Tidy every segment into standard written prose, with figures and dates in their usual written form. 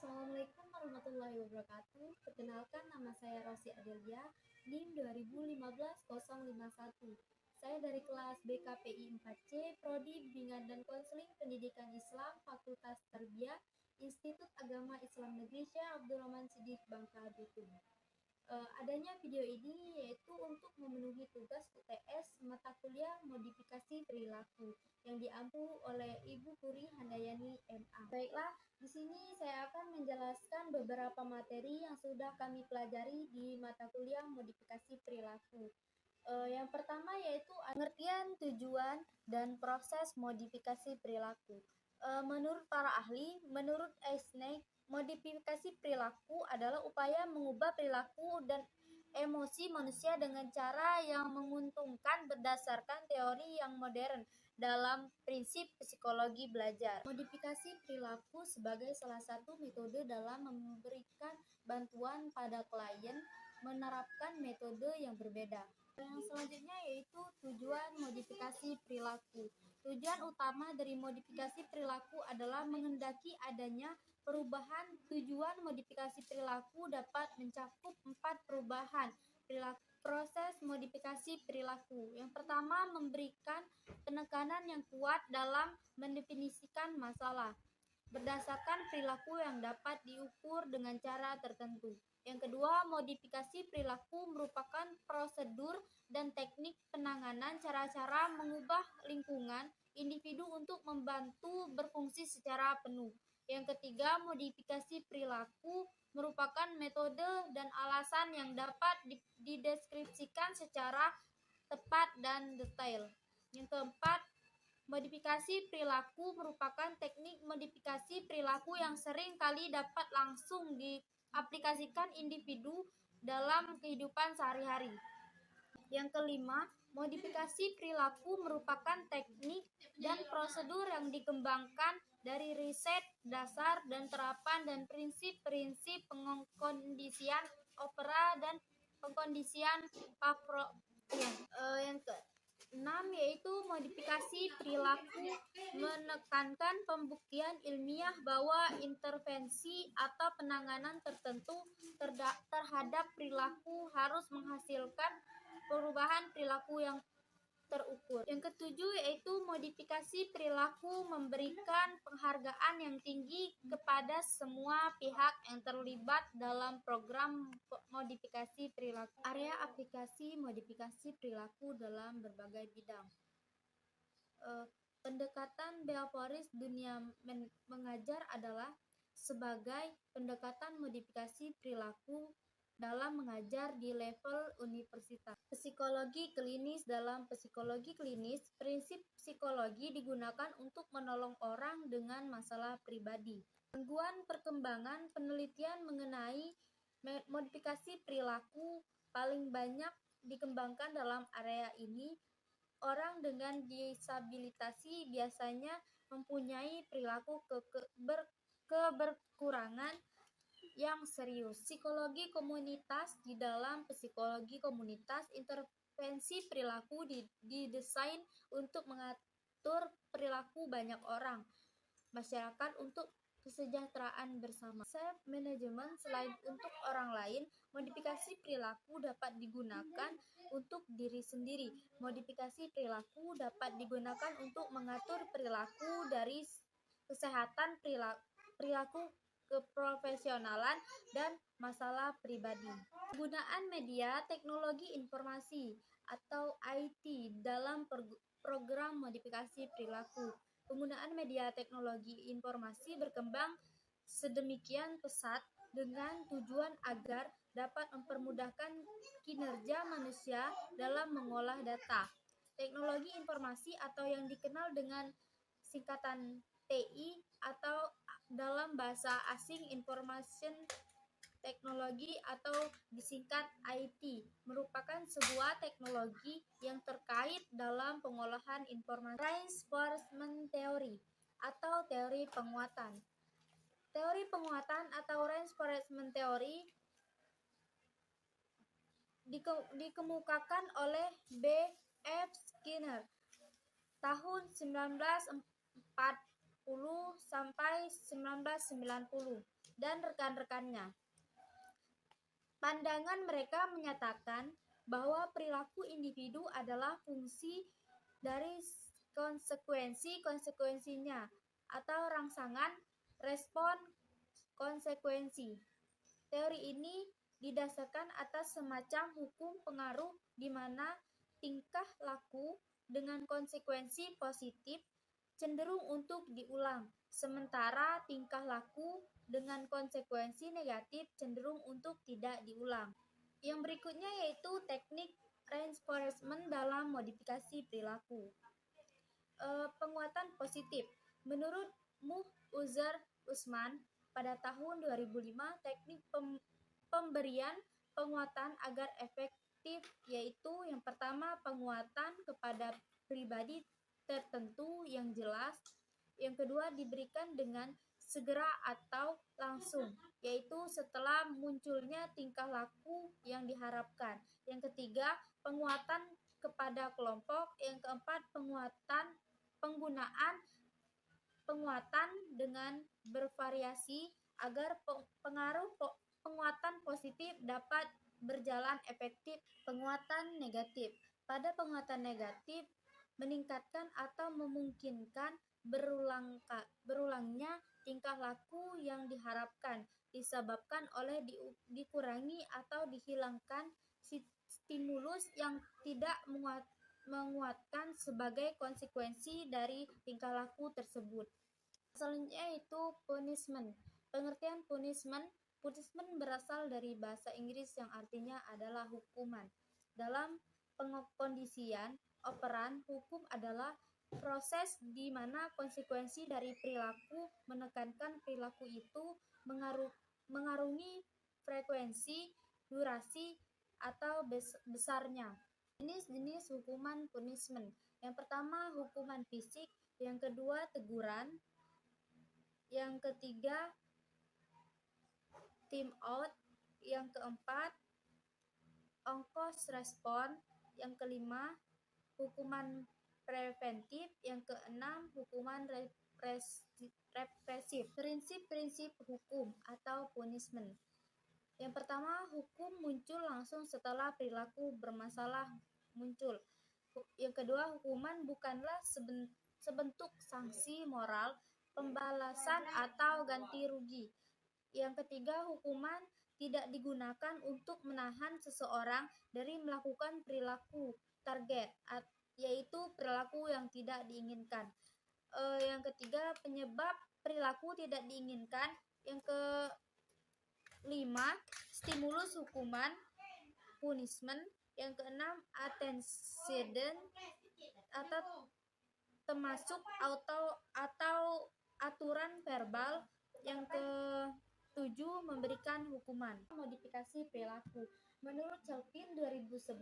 Assalamualaikum warahmatullahi wabarakatuh. Perkenalkan, nama saya Rosi Adelia, NIM 2015-051. Saya dari kelas BKPI 4C, Prodi Bimbingan dan Konseling Pendidikan Islam, Fakultas Tarbiyah, Institut Agama Islam Negeri Syekh Abdurrahman Siddiq, Bangka Belitung. Adanya video ini yaitu untuk memenuhi tugas UTS mata kuliah modifikasi perilaku yang diampu oleh Ibu Puri Handayani MA. Baiklah, di sini saya akan menjelaskan beberapa materi yang sudah kami pelajari di mata kuliah modifikasi perilaku. Yang pertama yaitu pengertian, tujuan, dan proses modifikasi perilaku. Menurut para ahli, menurut Eisner, modifikasi perilaku adalah upaya mengubah perilaku dan emosi manusia dengan cara yang menguntungkan berdasarkan teori yang modern dalam prinsip psikologi belajar. Modifikasi perilaku sebagai salah satu metode dalam memberikan bantuan pada klien menerapkan metode yang berbeda. Yang selanjutnya yaitu tujuan modifikasi perilaku. Tujuan utama dari modifikasi perilaku adalah menghendaki adanya perubahan. Tujuan modifikasi perilaku dapat mencakup 4 perubahan perilaku. Proses modifikasi perilaku. Yang pertama, memberikan penekanan yang kuat dalam mendefinisikan masalah berdasarkan perilaku yang dapat diukur dengan cara tertentu. Yang kedua, modifikasi perilaku merupakan prosedur dan teknik penanganan cara-cara mengubah lingkungan individu untuk membantu berfungsi secara penuh. Yang ketiga, modifikasi perilaku merupakan metode dan alasan yang dapat dideskripsikan secara tepat dan detail. Yang keempat, modifikasi perilaku merupakan teknik modifikasi perilaku yang sering kali dapat langsung diaplikasikan individu dalam kehidupan sehari-hari. Yang kelima, modifikasi perilaku merupakan teknik dan prosedur yang dikembangkan dari riset dasar dan terapan dan prinsip-prinsip pengkondisian opera dan pengkondisian Pavlovian. Yang keenam yaitu modifikasi perilaku menekankan pembuktian ilmiah bahwa intervensi atau penanganan tertentu terhadap perilaku harus menghasilkan perubahan perilaku yang terukur. Yang ketujuh yaitu modifikasi perilaku memberikan penghargaan yang tinggi kepada semua pihak yang terlibat dalam program modifikasi perilaku. Area aplikasi modifikasi perilaku dalam berbagai bidang. Pendekatan behavioris dunia mengajar adalah sebagai pendekatan modifikasi perilaku dalam mengajar di level universitas. Psikologi klinis. Dalam psikologi klinis, prinsip psikologi digunakan untuk menolong orang dengan masalah pribadi. Gangguan perkembangan. Penelitian mengenai modifikasi perilaku paling banyak dikembangkan dalam area ini. Orang dengan disabilitas biasanya mempunyai perilaku keberkurangan yang serius. Psikologi komunitas. Di dalam psikologi komunitas, intervensi perilaku didesain untuk mengatur perilaku banyak orang masyarakat untuk kesejahteraan bersama. Self management. Selain untuk orang lain, modifikasi perilaku dapat digunakan untuk diri sendiri. Modifikasi perilaku dapat digunakan untuk mengatur perilaku dari kesehatan perilaku keprofesionalan dan masalah pribadi. Penggunaan media teknologi informasi atau IT dalam program modifikasi perilaku. Penggunaan media teknologi informasi berkembang sedemikian pesat dengan tujuan agar dapat mempermudahkan kinerja manusia dalam mengolah data. Teknologi informasi atau yang dikenal dengan singkatan TI atau dalam bahasa asing Information Technology atau disingkat IT merupakan sebuah teknologi yang terkait dalam pengolahan informasi. Reinforcement Theory atau teori penguatan. Teori penguatan atau Reinforcement Theory dikemukakan oleh B. F. Skinner tahun 1940 sampai 1990. dan rekan-rekannya. Pandangan mereka menyatakan bahwa perilaku individu adalah fungsi dari konsekuensi-konsekuensinya atau rangsangan respon konsekuensi. Teori ini didasarkan atas semacam hukum pengaruh di mana tingkah laku dengan konsekuensi positif cenderung untuk diulang, sementara tingkah laku dengan konsekuensi negatif cenderung untuk tidak diulang. Yang berikutnya yaitu teknik reinforcement dalam modifikasi perilaku. Penguatan positif. Menurut Mu'uzzer Usman, pada tahun 2005, teknik pemberian penguatan agar efektif yaitu yang pertama penguatan kepada pribadi tertentu yang jelas, yang kedua diberikan dengan segera atau langsung, yaitu setelah munculnya tingkah laku yang diharapkan, yang ketiga penguatan kepada kelompok, yang keempat penggunaan penguatan dengan bervariasi agar pengaruh penguatan positif dapat berjalan efektif. Penguatan negatif. Pada penguatan negatif, meningkatkan atau memungkinkan berulangnya tingkah laku yang diharapkan disebabkan oleh dikurangi atau dihilangkan stimulus yang tidak menguatkan sebagai konsekuensi dari tingkah laku tersebut. Selanjutnya itu punishment. Pengertian punishment berasal dari bahasa Inggris yang artinya adalah hukuman. Dalam pengkondisian operan, hukum adalah proses di mana konsekuensi dari perilaku menekankan perilaku itu mengarungi frekuensi, durasi, atau besarnya. Jenis-jenis hukuman punishment. Yang pertama hukuman fisik, yang kedua teguran, yang ketiga time out, yang keempat ongkos respon, yang kelima hukuman preventif, yang keenam hukuman represif. Prinsip-prinsip hukum atau punishment. Yang pertama, hukum muncul langsung setelah perilaku bermasalah muncul. Yang kedua, hukuman bukanlah sebentuk sanksi moral, pembalasan atau ganti rugi. Yang ketiga, hukuman tidak digunakan untuk menahan seseorang dari melakukan perilaku target, yaitu perilaku yang tidak diinginkan. Yang ketiga, penyebab perilaku tidak diinginkan. Yang kelima, stimulus hukuman punishment. Yang keenam, antecedent atau termasuk atau aturan verbal. Yang ketujuh, memberikan hukuman. Modifikasi perilaku. Menurut Chalpin 2011,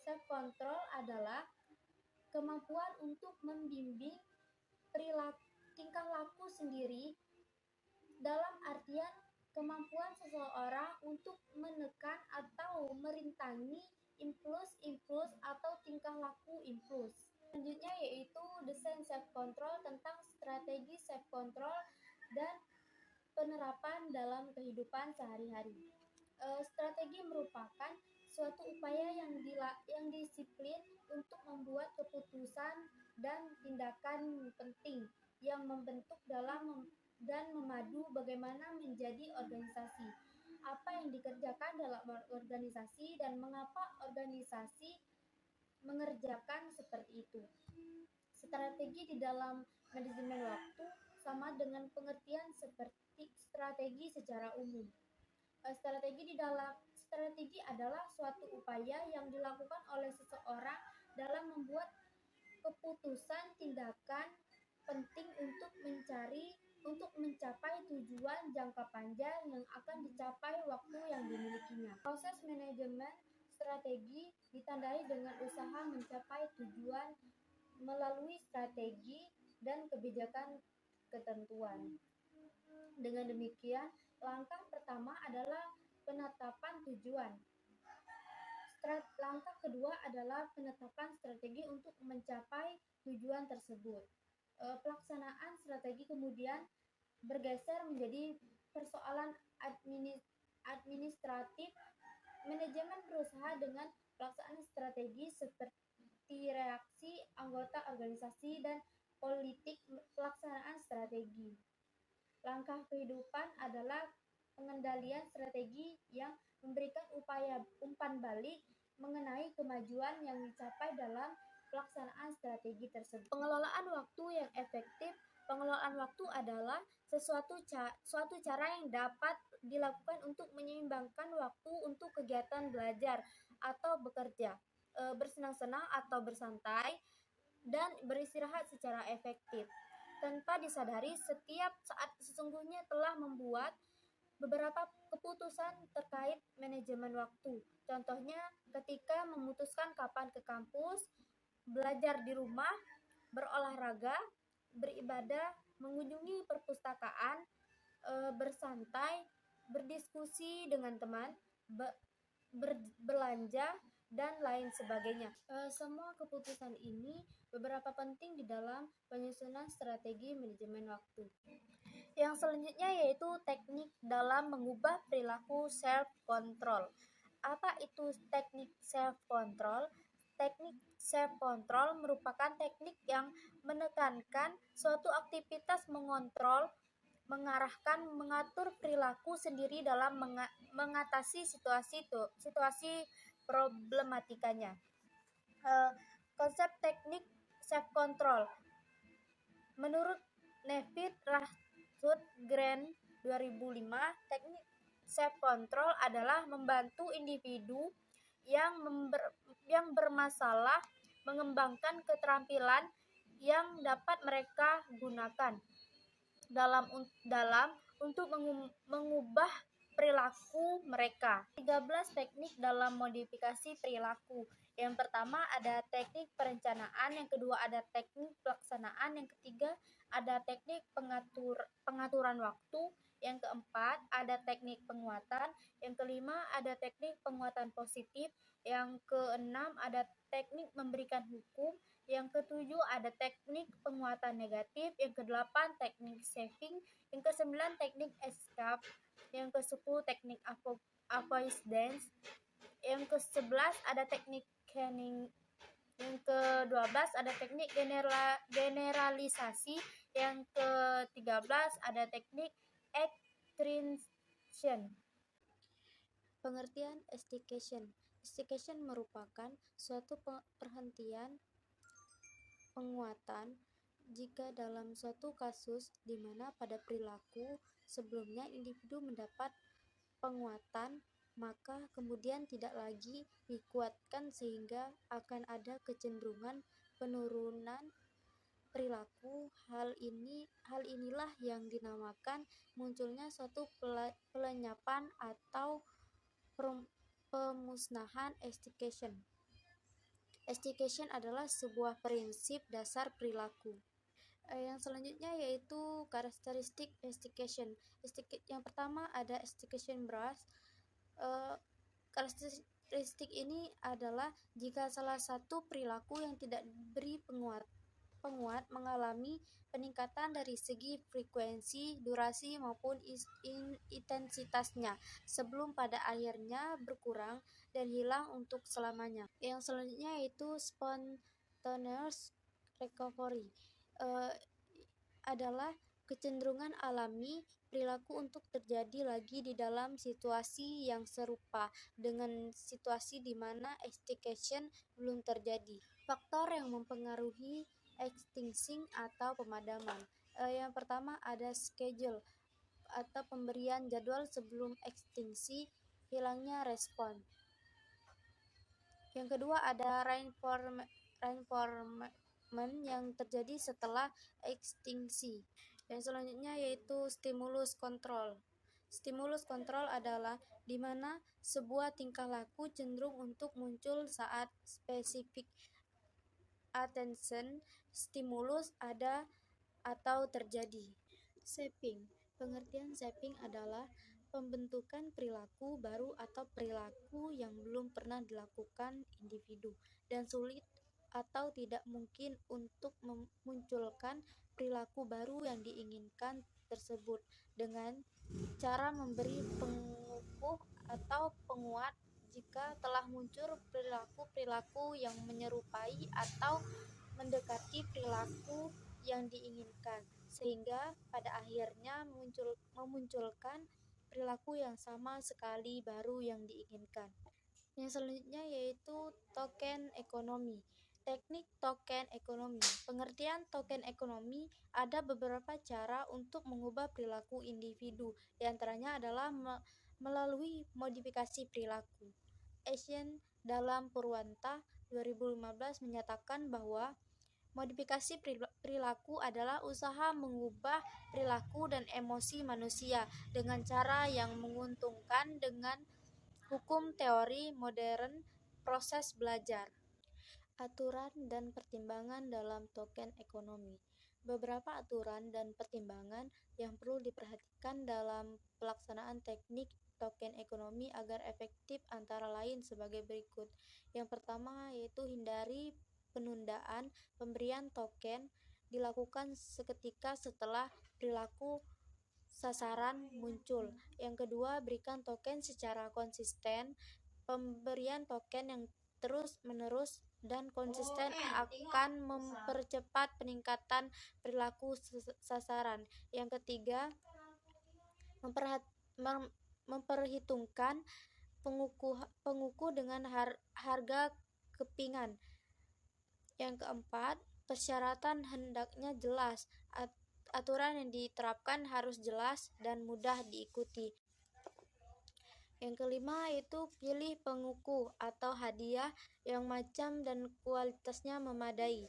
self control adalah kemampuan untuk membimbing tingkah laku sendiri, dalam artian kemampuan seseorang untuk menekan atau merintangi impuls atau tingkah laku impuls. Selanjutnya yaitu desain self control, tentang strategi self control dan penerapan dalam kehidupan sehari-hari. Strategi merupakan suatu upaya yang disiplin untuk membuat keputusan dan tindakan penting yang membentuk dan memadu bagaimana menjadi organisasi, apa yang dikerjakan dalam organisasi, dan mengapa organisasi mengerjakan seperti itu. Strategi di dalam manajemen waktu sama dengan pengertian seperti strategi secara umum. Strategi adalah suatu upaya yang dilakukan oleh seseorang dalam membuat keputusan tindakan penting untuk mencapai tujuan jangka panjang yang akan dicapai waktu yang dimilikinya. Proses manajemen strategi ditandai dengan usaha mencapai tujuan melalui strategi dan kebijakan ketentuan. Dengan demikian, langkah pertama adalah penetapan tujuan. Langkah kedua adalah penetapan strategi untuk mencapai tujuan tersebut. Pelaksanaan strategi kemudian bergeser menjadi persoalan administratif, manajemen berusaha dengan pelaksanaan strategi seperti reaksi anggota organisasi dan politik pelaksanaan strategi. Langkah kehidupan adalah pengendalian strategi yang memberikan upaya umpan balik mengenai kemajuan yang dicapai dalam pelaksanaan strategi tersebut. Pengelolaan waktu yang efektif. Pengelolaan waktu adalah suatu cara yang dapat dilakukan untuk menyeimbangkan waktu untuk kegiatan belajar atau bekerja, bersenang-senang atau bersantai, dan beristirahat secara efektif. Tanpa disadari, setiap saat sesungguhnya telah membuat beberapa keputusan terkait manajemen waktu. Contohnya, ketika memutuskan kapan ke kampus, belajar di rumah, berolahraga, beribadah, mengunjungi perpustakaan, bersantai, berdiskusi dengan teman, berbelanja, dan lain sebagainya. Semua keputusan ini beberapa penting di dalam penyusunan strategi manajemen waktu. Yang selanjutnya yaitu teknik dalam mengubah perilaku self-control. Apa itu teknik self-control? Teknik self-control merupakan teknik yang menekankan suatu aktivitas mengontrol, mengarahkan, mengatur perilaku sendiri dalam mengatasi situasi problematikanya. Konsep teknik self-control menurut Neville Rutherford 2005, teknik self-control adalah membantu individu yang bermasalah mengembangkan keterampilan yang dapat mereka gunakan dalam untuk mengubah perilaku mereka. 13 teknik dalam modifikasi perilaku. Yang pertama ada teknik perencanaan, yang kedua ada teknik pelaksanaan, yang ketiga ada teknik pengaturan waktu, yang keempat ada teknik penguatan, yang kelima ada teknik penguatan positif, yang keenam ada teknik memberikan hukum, yang ketujuh ada teknik penguatan negatif, yang kedelapan teknik saving, yang kesembilan teknik escape, yang kesepuluh teknik avoidance, yang ke-11 ada teknik canning, yang ke-12 ada teknik generalisasi, yang ke-13 ada teknik extinction. Pengertian estimation. Estimation merupakan suatu perhentian penguatan jika dalam suatu kasus di mana pada perilaku sebelumnya individu mendapat penguatan, maka kemudian tidak lagi dikuatkan sehingga akan ada kecenderungan penurunan perilaku. Hal inilah yang dinamakan munculnya suatu pelenyapan atau pemusnahan estimation. Estimation adalah sebuah prinsip dasar perilaku. Yang selanjutnya yaitu karakteristik estimation. Yang pertama ada estimation bias. Karakteristik ini adalah jika salah satu perilaku yang tidak diberi penguat mengalami peningkatan dari segi frekuensi, durasi, maupun intensitasnya sebelum pada akhirnya berkurang dan hilang untuk selamanya. Yang selanjutnya yaitu spontaneous recovery. Adalah kecenderungan alami perilaku untuk terjadi lagi di dalam situasi yang serupa dengan situasi di mana extinction belum terjadi. Faktor yang mempengaruhi extinction atau pemadaman. Yang pertama ada schedule atau pemberian jadwal sebelum ekstinsi, hilangnya respon. Yang kedua ada reinforcement yang terjadi setelah ekstinsi. Yang selanjutnya yaitu stimulus kontrol. Stimulus kontrol adalah di mana sebuah tingkah laku cenderung untuk muncul saat spesifik attention stimulus ada atau terjadi. Shaping. Pengertian shaping adalah pembentukan perilaku baru atau perilaku yang belum pernah dilakukan individu dan sulit atau tidak mungkin untuk memunculkan perilaku baru yang diinginkan tersebut dengan Cara memberi pengukuh atau penguat jika telah muncul perilaku-perilaku yang menyerupai atau mendekati perilaku yang diinginkan, sehingga pada akhirnya memunculkan perilaku yang sama sekali baru yang diinginkan. Yang selanjutnya yaitu token ekonomi. Teknik token ekonomi. Pengertian token ekonomi, ada beberapa cara untuk mengubah perilaku individu. Di antaranya adalah melalui modifikasi perilaku. Asian dalam Purwanta 2015 menyatakan bahwa modifikasi perilaku adalah usaha mengubah perilaku dan emosi manusia dengan cara yang menguntungkan dengan hukum teori modern proses belajar. Aturan dan pertimbangan dalam token ekonomi. Beberapa aturan dan pertimbangan yang perlu diperhatikan dalam pelaksanaan teknik token ekonomi agar efektif antara lain sebagai berikut. Yang pertama yaitu hindari penundaan pemberian token dilakukan seketika setelah perilaku sasaran muncul. Yang kedua, berikan token secara konsisten. Pemberian token yang terus-menerus dan konsisten akan mempercepat peningkatan perilaku sasaran. Yang ketiga, memperhitungkan pengukuh dengan harga kepingan. Yang keempat, persyaratan hendaknya jelas. Aturan yang diterapkan harus jelas dan mudah diikuti. Yang kelima yaitu pilih pengukuh atau hadiah yang macam dan kualitasnya memadai.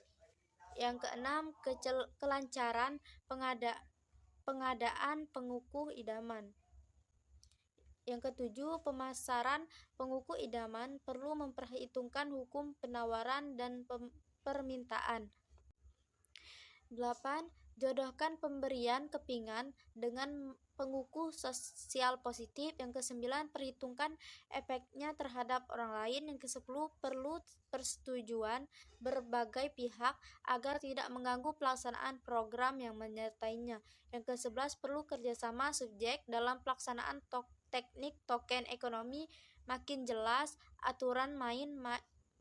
Yang keenam, kelancaran pengadaan pengukuh idaman. Yang ketujuh, pemasaran pengukuh idaman perlu memperhitungkan hukum penawaran dan permintaan. 8. Jodohkan pemberian kepingan dengan pengukuh sosial positif. Yang ke-9, perhitungkan efeknya terhadap orang lain. Yang ke-10, perlu persetujuan berbagai pihak agar tidak mengganggu pelaksanaan program yang menyertainya. Yang ke-11, perlu kerjasama subjek dalam pelaksanaan teknik token ekonomi. Makin jelas aturan main,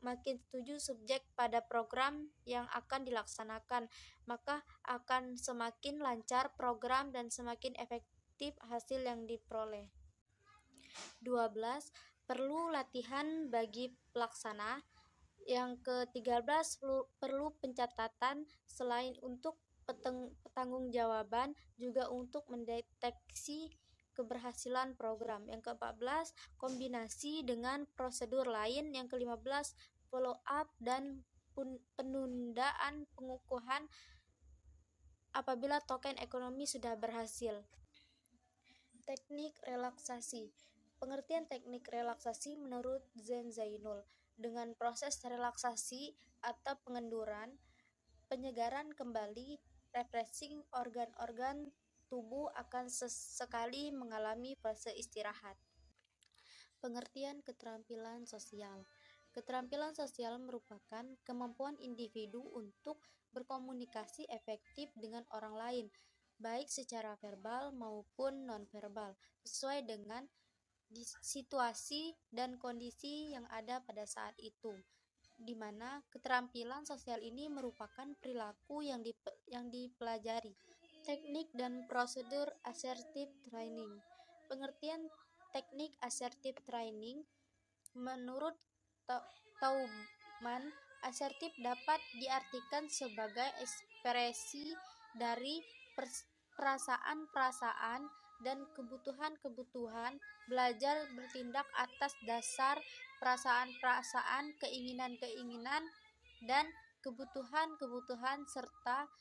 makin setuju subjek pada program yang akan dilaksanakan, maka akan semakin lancar program dan semakin efektif hasil yang diperoleh. 12. Perlu latihan bagi pelaksana. Yang ke-13, perlu pencatatan selain untuk pertanggungjawaban juga untuk mendeteksi keberhasilan program. Yang ke-14, kombinasi dengan prosedur lain. Yang ke-15, follow up dan penundaan pengukuhan apabila token ekonomi sudah berhasil. Teknik relaksasi. Pengertian teknik relaksasi menurut Zen Zainul, dengan proses relaksasi atau pengenduran, penyegaran kembali, refreshing organ-organ tubuh akan sesekali mengalami fase istirahat. Pengertian keterampilan sosial. Keterampilan sosial merupakan kemampuan individu untuk berkomunikasi efektif dengan orang lain, baik secara verbal maupun nonverbal, sesuai dengan situasi dan kondisi yang ada pada saat itu, di mana keterampilan sosial ini merupakan perilaku yang dipelajari. Teknik dan prosedur assertive training. Pengertian teknik assertive training menurut Tauman, asertif dapat diartikan sebagai ekspresi dari perasaan-perasaan dan kebutuhan-kebutuhan, belajar bertindak atas dasar perasaan-perasaan, keinginan-keinginan, dan kebutuhan-kebutuhan, serta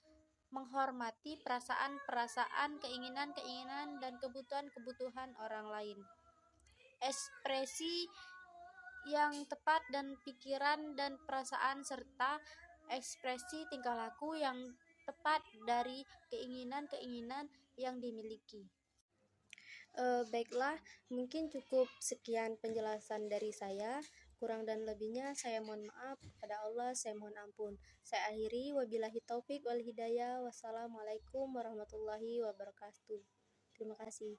menghormati perasaan-perasaan, keinginan-keinginan, dan kebutuhan-kebutuhan orang lain. Ekspresi yang tepat dan pikiran dan perasaan serta ekspresi tingkah laku yang tepat dari keinginan-keinginan yang dimiliki. Baiklah, mungkin cukup sekian penjelasan dari saya. Kurang dan lebihnya saya mohon maaf, kepada Allah saya mohon ampun. Saya akhiri, wabillahi taufik wal hidayah. Wassalamualaikum warahmatullahi wabarakatuh. Terima kasih.